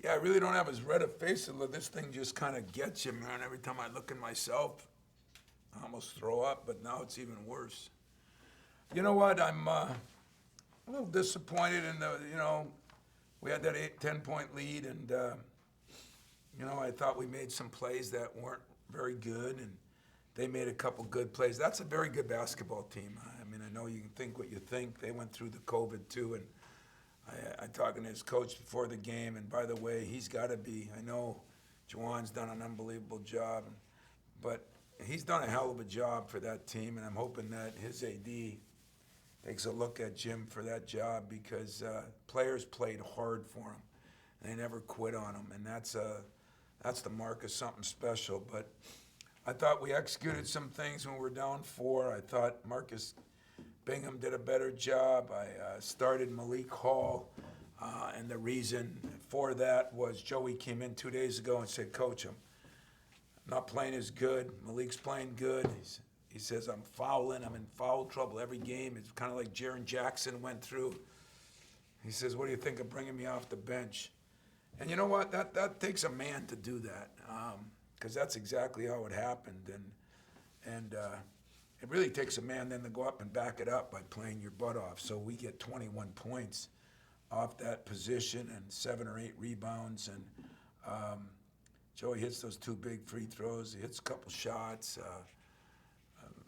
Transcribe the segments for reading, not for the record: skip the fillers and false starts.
Yeah, I really don't have as red a face. This thing just kind of gets you, man. Every time I look at myself, I almost throw up, but now it's even worse. You know what? I'm a little disappointed in we had that 10 point lead, and, I thought we made some plays that weren't very good, and they made a couple good plays. That's a very good basketball team. I mean, I know you can think what you think. They went through the COVID, too, and I talking to his coach before the game, and by the way, he's got to be. I know Juwan's done an unbelievable job, but he's done a hell of a job for that team, and I'm hoping that his AD takes a look at Jim for that job because players played hard for him. They never quit on him, and that's the mark of something special. But I thought we executed some things when we were down 4. I thought Marcus Bingham did a better job. I started Malik Hall, and the reason for that was Joey came in 2 days ago and said, Coach, I'm not playing as good. Malik's playing good. He says, I'm fouling. I'm in foul trouble every game. It's kind of like Jaren Jackson went through. He says, what do you think of bringing me off the bench? And you know what? That takes a man to do that because that's exactly how it happened. And it really takes a man then to go up and back it up by playing your butt off. So we get 21 points off that position and 7 or 8 rebounds. And Joey hits those 2 big free throws. He hits a couple shots.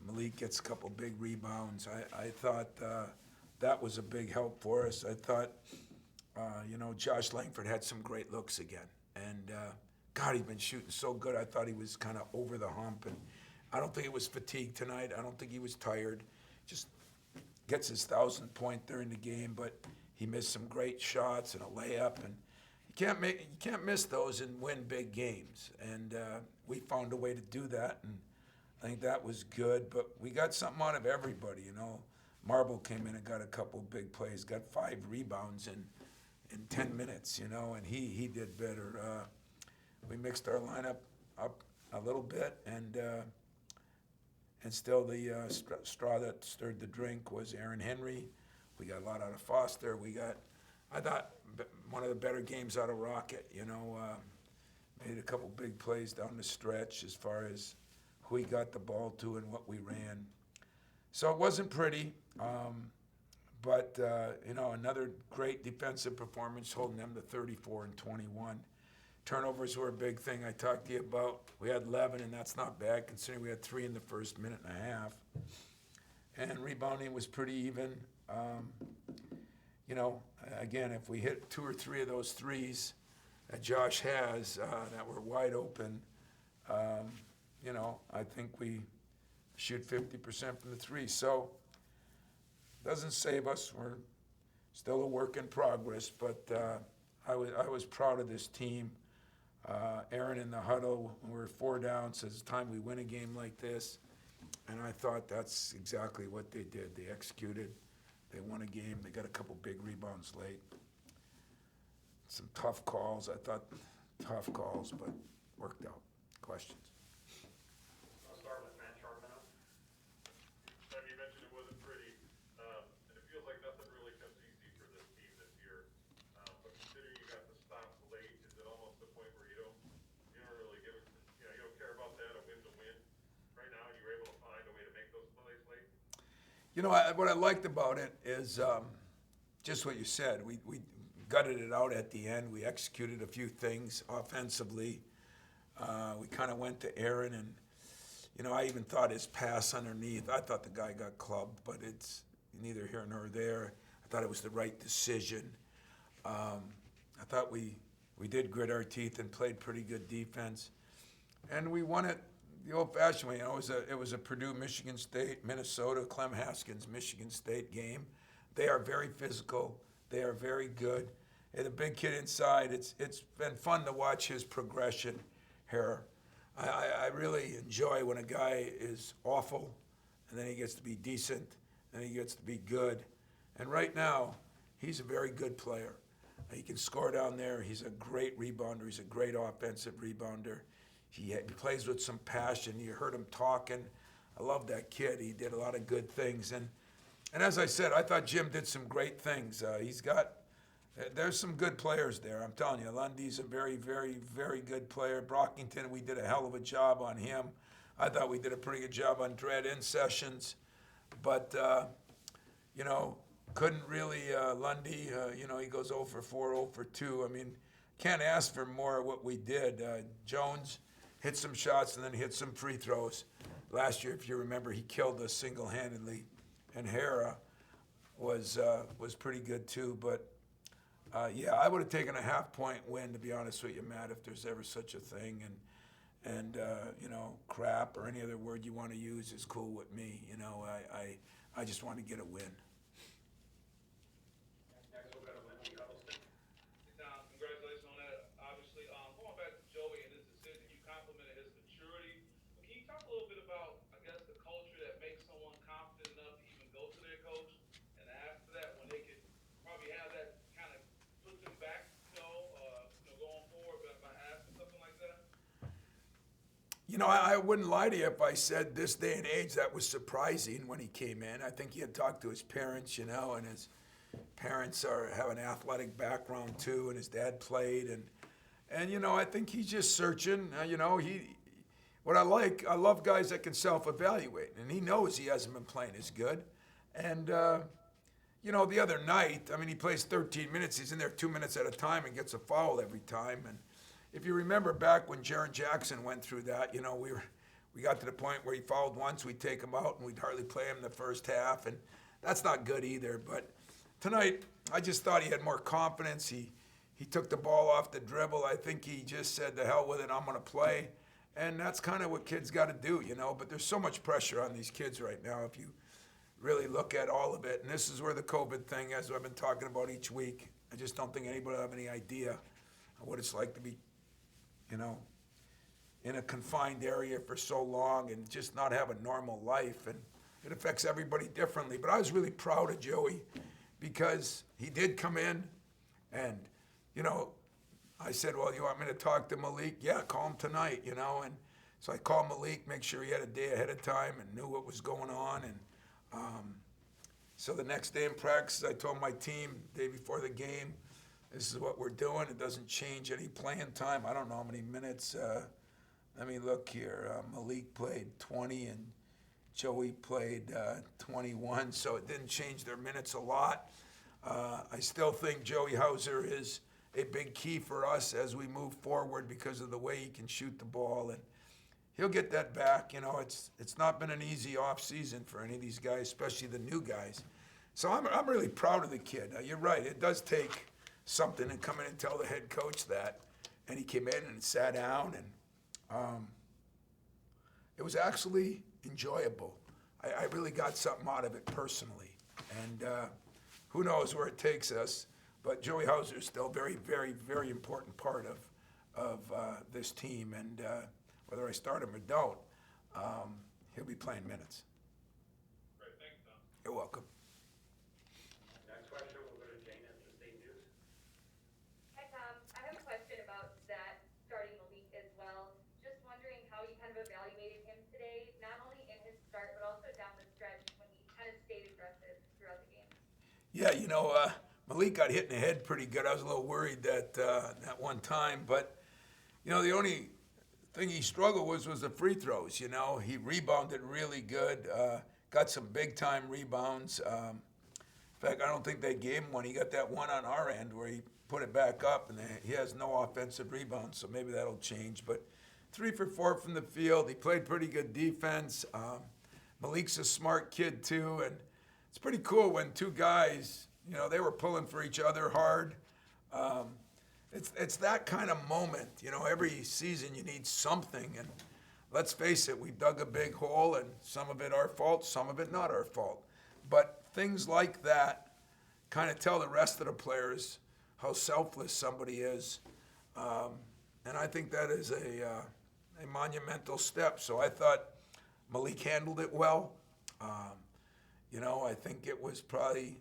Malik gets a couple big rebounds. I thought that was a big help for us. I thought, Josh Langford had some great looks again. And, God, he'd been shooting so good. I thought he was kind of over the hump. And I don't think it was fatigue tonight. I don't think he was tired. Just gets his 1,000th point during the game, but he missed some great shots and a layup. And you can't miss those and win big games. And we found a way to do that. And I think that was good, but we got something out of everybody, Marble came in and got a couple big plays, got 5 rebounds in 10 minutes, and he did better. We mixed our lineup up a little bit, and still the straw that stirred the drink was Aaron Henry. We got a lot out of Foster. I thought, one of the better games out of Rocket, made a couple big plays down the stretch as far as who he got the ball to and what we ran. So it wasn't pretty, but another great defensive performance, holding them to 34 and 21. Turnovers were a big thing I talked to you about. We had 11, and that's not bad considering we had 3 in the first minute and a half. And rebounding was pretty even. Again, if we hit 2 or 3 of those threes that Josh has that were wide open, I think we shoot 50% from the 3. So doesn't save us. We're still a work in progress, but I was proud of this team. Aaron in the huddle, when we were 4 down, says it's time we win a game like this. And I thought that's exactly what they did. They executed. They won a game. They got a couple big rebounds late. Some tough calls. I thought tough calls, but worked out. Questions? I'll start with Matt Sharpenow. You mentioned it wasn't pretty, and it feels like nothing really comes easy for this team this year. But considering you got the stops late, is it almost the point where you don't really give it, you don't care about that, a win's a win right now, and you were able to find a way to make those plays late? What I liked about it is just what you said. We gutted it out at the end. We executed a few things offensively. We kind of went to Aaron, and I even thought his pass underneath. I thought the guy got clubbed, but it's neither here nor there. I thought it was the right decision. I thought we did grit our teeth and played pretty good defense, and we won it the old-fashioned way. It was a Purdue, Michigan State, Minnesota, Clem Haskins, Michigan State game. They are very physical. They are very good. And the big kid inside, it's been fun to watch his progression here. I really enjoy when a guy is awful, and then he gets to be decent, and he gets to be good. And right now, he's a very good player. He can score down there. He's a great rebounder. He's a great offensive rebounder. He plays with some passion. You heard him talking. I love that kid. He did a lot of good things. And as I said, I thought Jim did some great things. He's got There's some good players there. I'm telling you, Lundy's a very, very, very good player. Brockington, we did a hell of a job on him. I thought we did a pretty good job on Dredd in sessions, but you know, couldn't really Lundy. You know, he goes 0 for 4, 0 for 2. I mean, can't ask for more of what we did. Jones hit some shots and then hit some free throws. Last year, if you remember, he killed us single-handedly, and Hera was pretty good too. But yeah, I would have taken a half-point win, to be honest with you, Matt, if there's ever such a thing. And you know, crap or any other word you want to use is cool with me. You know, I just want to get a win. Next, we'll go to Lindsay Huddleston. Congratulations on that. Obviously, going back to Joey and his decision, you complimented his maturity. But can you talk a little bit about, I guess, the culture that makes someone confident enough to even go to their coach, and after that, when they could probably have that kind of put them back, going forward by asking something like that? You know, I wouldn't lie to you if I said this day and age that was surprising when he came in. I think he had talked to his parents, you know, and his parents have an athletic background too, and his dad played, and you know, I think he's just searching. You know, I love guys that can self-evaluate, and he knows he hasn't been playing as good. And you know, the other night, I mean, he plays 13 minutes. He's in there 2 minutes at a time and gets a foul every time. And if you remember back when Jaren Jackson went through that, you know, we got to the point where he fouled once, we'd take him out, and we'd hardly play him in the first half, and that's not good either. But tonight, I just thought he had more confidence. He took the ball off the dribble. I think he just said, "The hell with it, I'm going to play." And that's kind of what kids got to do, you know. But there's so much pressure on these kids right now if you really look at all of it. And this is where the COVID thing, as I've been talking about each week, I just don't think anybody will have any idea of what it's like to be, you know, in a confined area for so long and just not have a normal life. And it affects everybody differently. But I was really proud of Joey because he did come in and, you know, I said, "Well, you want me to talk to Malik?" "Yeah, call him tonight," you know. And so I called Malik, make sure he had a day ahead of time and knew what was going on. And so the next day in practice, I told my team, day before the game, this is what we're doing. It doesn't change any playing time. I don't know how many minutes. Let me look here. Malik played 20 and Joey played 21, so it didn't change their minutes a lot. I still think Joey Hauser is a big key for us as we move forward because of the way he can shoot the ball, and he'll get that back. You know, it's not been an easy off season for any of these guys, especially the new guys. So I'm really proud of the kid. You're right. It does take something to come in and tell the head coach that, and he came in and sat down, and it was actually enjoyable. I really got something out of it personally, and who knows where it takes us. But Joey Hauser is still a very, very, very important part of this team, and whether I start him or don't, he'll be playing minutes. Great, thanks, Tom. You're welcome. Next question, we'll go to Jane at the State News. Hi, Tom. I have a question about that starting Malik as well. Just wondering how you kind of evaluated him today, not only in his start, but also down the stretch when he kind of stayed aggressive throughout the game. Yeah, you know, Malik got hit in the head pretty good. I was a little worried that one time, but you know, the only thing he struggled was the free throws. You know, he rebounded really good, got some big time rebounds. In fact, I don't think they gave him one. He got that one on our end where he put it back up, and he has no offensive rebounds, so maybe that'll change. But 3 for 4 from the field. He played pretty good defense. Malik's a smart kid too, and it's pretty cool when two guys, you know, they were pulling for each other hard. It's that kind of moment. You know, every season you need something, and let's face it, we dug a big hole, and some of it our fault, some of it not our fault. But things like that kind of tell the rest of the players how selfless somebody is, and I think that is a monumental step. So I thought Malik handled it well. You know, I think he was probably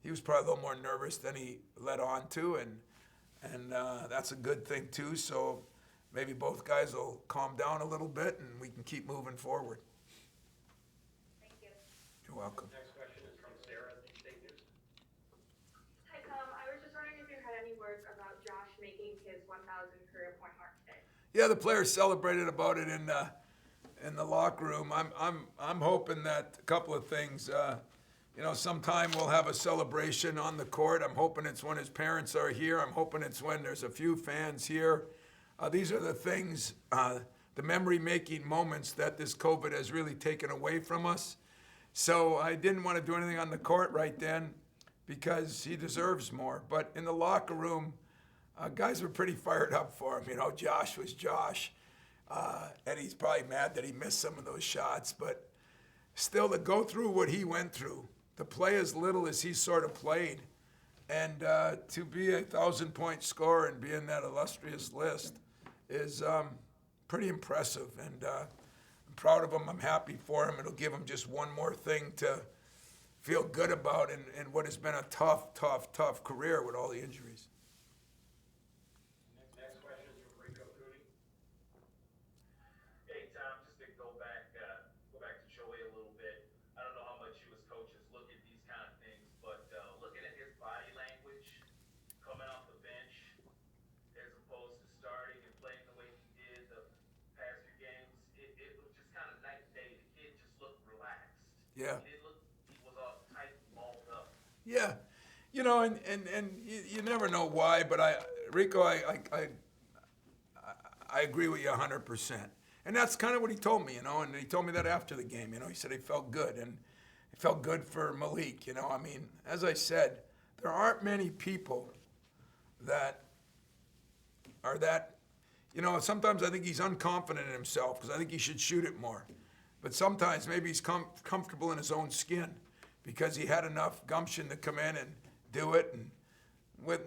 a little more nervous than he led on to, and that's a good thing too. So maybe both guys will calm down a little bit, and we can keep moving forward. Thank you. You're welcome. Next question is from Sarah at the State News. Hi, Tom. I was just his 1,000 career point mark today? Yeah, the players celebrated about it in the locker room. I'm hoping that a couple of things. Sometime we'll have a celebration on the court. I'm hoping it's when his parents are here. I'm hoping it's when there's a few fans here. These are the things, the memory-making moments that this COVID has really taken away from us. So I didn't want to do anything on the court right then because he deserves more. But in the locker room, guys were pretty fired up for him. Josh was Josh. And he's probably mad that he missed some of those shots. But still, to go through what he went through, to play as little as he sort of played, and to be a 1,000-point scorer and be in that illustrious list is pretty impressive. And I'm proud of him. I'm happy for him. It'll give him just one more thing to feel good about in what has been a tough career with all the injuries. Next question is from Rico Cooney. Hey Tom, just to go back to Joey a little bit. I don't know how much you as coaches look at these kind of things, but looking at his body language coming off the bench as opposed to starting and playing the way he did the past few games, it was just kind of night and day. The kid just looked relaxed. Yeah. He didn't look. He was all tight and balled up. Yeah. And you never know why, but Rico, I agree with you 100%. And that's kind of what he told me, and he told me that after the game, he said he felt good, and it felt good for Malik, as I said, there aren't many people that are that, sometimes I think he's unconfident in himself because I think he should shoot it more. But sometimes maybe he's comfortable in his own skin because he had enough gumption to come in and do it. And with,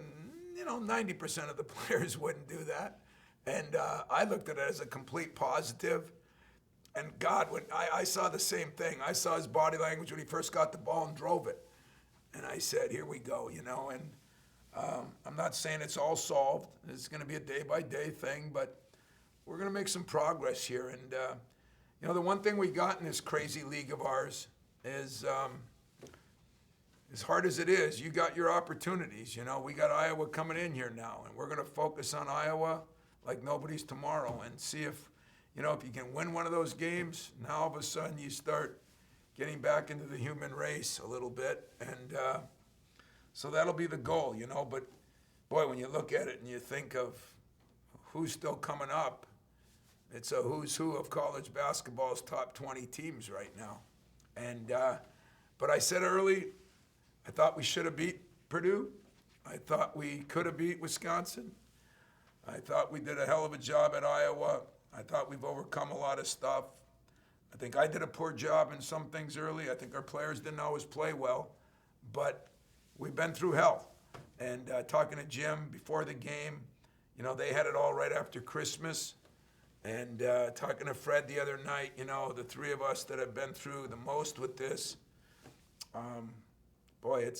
90% of the players wouldn't do that. And I looked at it as a complete positive. And God, when I saw the same thing. I saw his body language when he first got the ball and drove it. And I said, here we go, and I'm not saying it's all solved. It's going to be a day-by-day thing, but we're going to make some progress here. And, the one thing we got in this crazy league of ours is, as hard as it is, you got your opportunities. We got Iowa coming in here now, and we're going to focus on Iowa like nobody's tomorrow and see if you can win one of those games. Now all of a sudden you start getting back into the human race a little bit, and so that'll be the goal, But boy, when you look at it and you think of who's still coming up, it's a who's who of college basketball's top 20 teams right now. And but I said early, I thought we should have beat Purdue. I thought we could have beat Wisconsin. I thought we did a hell of a job at Iowa. I thought we've overcome a lot of stuff. I think I did a poor job in some things early. I think our players didn't always play well, but we've been through hell. And talking to Jim before the game, they had it all right after Christmas. And talking to Fred the other night, the three of us that have been through the most with this, boy,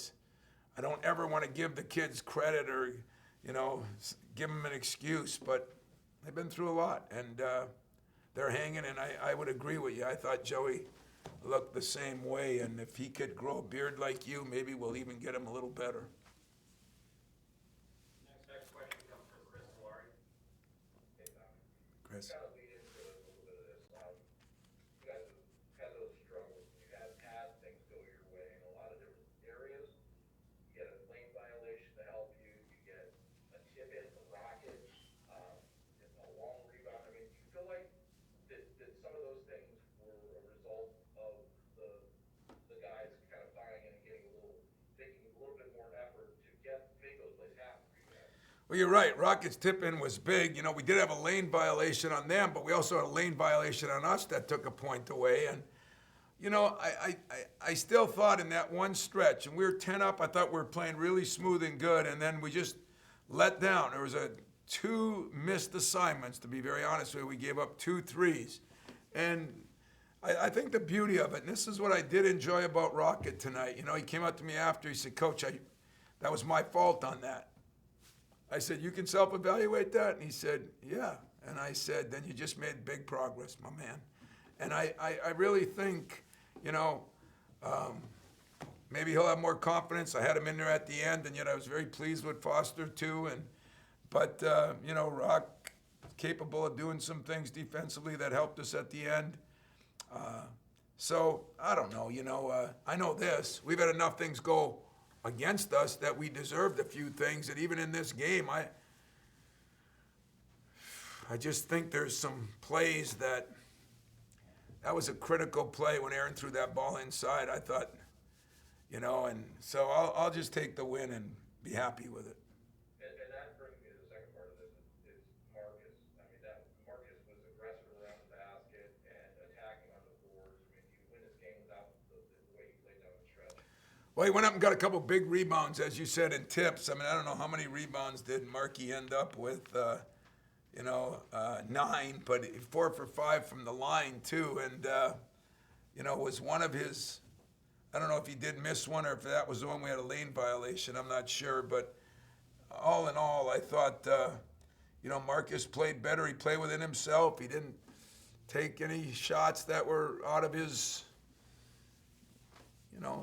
I don't ever want to give the kids credit or, give them an excuse, but they've been through a lot, and they're hanging, and I would agree with you. I thought Joey looked the same way, and if he could grow a beard like you, maybe we'll even get him a little better. Next question comes from Chris Fleury. Hey, Tom. Chris. Kind of lead into a little bit of this. You guys have had those struggles. You have had things go your way in a lot of different areas. You get a lane violation to help you. You get a tip in the Rockets, a long rebound. I mean, do you feel like that some of those things were a result of the guys kind of buying in and taking a little bit more effort to make those plays happen for you guys? Well, you're right. Rockets tip-in was big. We did have a lane violation on them, but we also had a lane violation on us that took a point away. And, I still thought in that one stretch, and we were 10 up, I thought we were playing really smooth and good, and then we just let down. There was two missed assignments, to be very honest with you. We gave up 2 threes. And I think the beauty of it, and this is what I did enjoy about Rocket tonight. He came up to me after, he said, Coach, that was my fault on that. I said, you can self-evaluate that? And he said, yeah. And I said, then you just made big progress, my man. And I really think, maybe he'll have more confidence. I had him in there at the end, and yet I was very pleased with Foster too. But, Rock capable of doing some things defensively that helped us at the end. So, I don't know, I know this. We've had enough things go against us that we deserved a few things, that even in this game, I just think there's some plays that was a critical play when Aaron threw that ball inside. I thought, and so I'll just take the win and be happy with it. And that brings me to the second part of this is Marcus. I mean, that Marcus was aggressive around the basket and attacking on the boards. I mean, you win this game without the way he played down the stretch. Well, he went up and got a couple big rebounds, as you said, in tips. I mean, I don't know how many rebounds did Markey end up with, 9, but 4 for 5 from the line, too. And, was one of his, I don't know if he did miss one or if that was the one we had a lane violation. I'm not sure. But all in all, I thought, Marcus played better. He played within himself. He didn't take any shots that were out of his,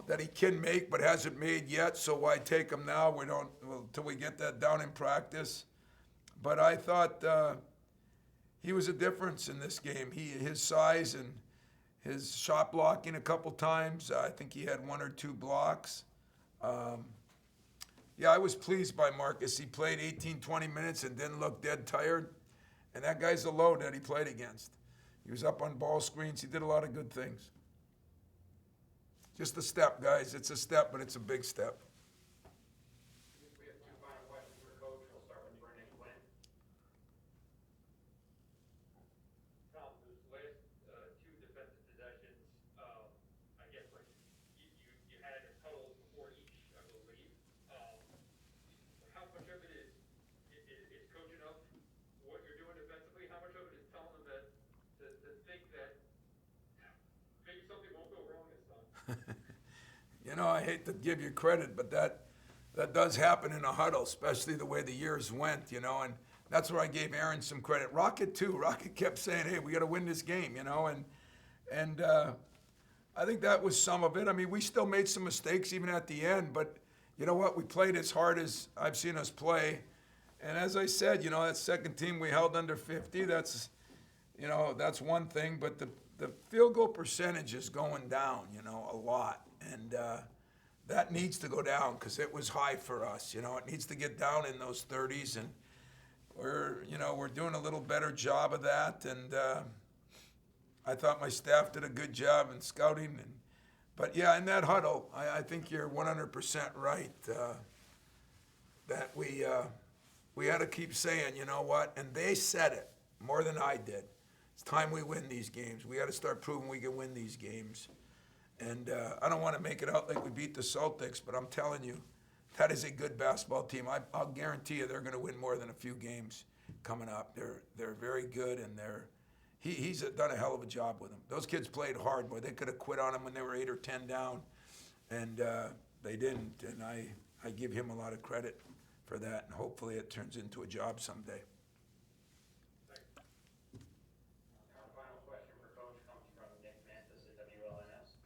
that he can make but hasn't made yet. So why take them now? Until we get that down in practice. But I thought he was a difference in this game. His size and his shot blocking a couple times. I think he had 1 or 2 blocks. I was pleased by Marcus. He played 18, 20 minutes and didn't look dead tired. And that guy's a load that he played against. He was up on ball screens. He did a lot of good things. Just a step, guys. It's a step, but it's a big step. We have 2 final questions for Coach. We'll start with Brendan Quinn. Tom, those last 2 defensive possessions, I guess like you had totals before each, I believe. How much of it is coaching up what you're doing defensively? How much of it is telling them that to think that maybe something won't go wrong this time? I hate to give you credit, but that does happen in a huddle, especially the way the years went, and that's where I gave Aaron some credit. Rocket, too. Rocket kept saying, hey, we got to win this game, and I think that was some of it. I mean, we still made some mistakes even at the end, but you know what? We played as hard as I've seen us play. And as I said, that second team we held under 50, that's one thing, but the field goal percentage is going down, a lot. And that needs to go down because it was high for us. It needs to get down in those 30s, and we're doing a little better job of that. And I thought my staff did a good job in scouting. But in that huddle, I think you're 100% right that we had to keep saying, you know what? And they said it more than I did. It's time we win these games. We got to start proving we can win these games. And I don't want to make it out like we beat the Celtics, but I'm telling you, that is a good basketball team. I'll guarantee you they're going to win more than a few games coming up. They're very good, and he's done a hell of a job with them. Those kids played hard, boy. They could have quit on them when they were 8 or 10 down, and they didn't. And I give him a lot of credit for that, and hopefully it turns into a job someday. Our final question for Coach comes from Nick Mantis at WLNS.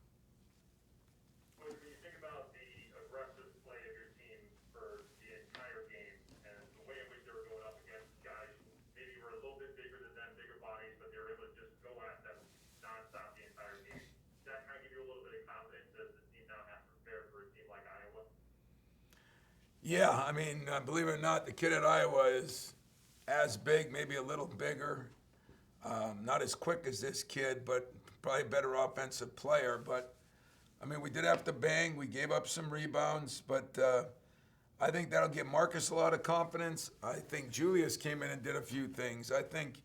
When you think about the aggressive play of your team for the entire game and the way in which they were going up against guys who maybe were a little bit bigger than them, bigger bodies, but they were able to just go at them nonstop the entire game, does that kind of give you a little bit of confidence as the team now has to prepare for a team like Iowa? Yeah, I mean, believe it or not, the kid at Iowa is as big, maybe a little bigger. Not as quick as this kid, but probably a better offensive player. But, I mean, we did have to bang. We gave up some rebounds, but I think that'll give Marcus a lot of confidence. I think Julius came in and did a few things. I think,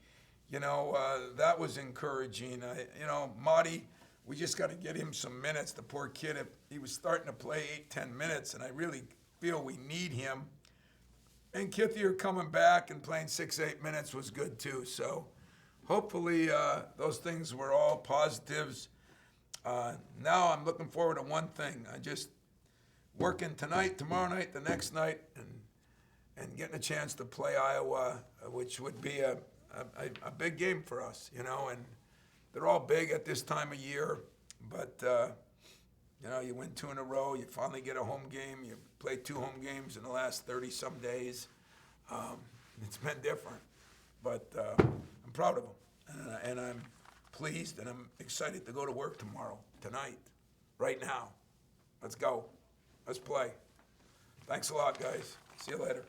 that was encouraging. Marty, we just got to get him some minutes. The poor kid, he was starting to play 8-10 minutes, and I really feel we need him. And Kithier coming back and playing 6-8 minutes was good too. So hopefully those things were all positives. Now I'm looking forward to one thing. I just working tonight, tomorrow night, the next night, and getting a chance to play Iowa, which would be a big game for us, and they're all big at this time of year, but you win 2 in a row, you finally get a home game, you play 2 home games in the last 30-some days. It's been different, but I'm proud of them, and I'm pleased, and I'm excited to go to work tomorrow, tonight, right now. Let's go. Let's play. Thanks a lot, guys. See you later.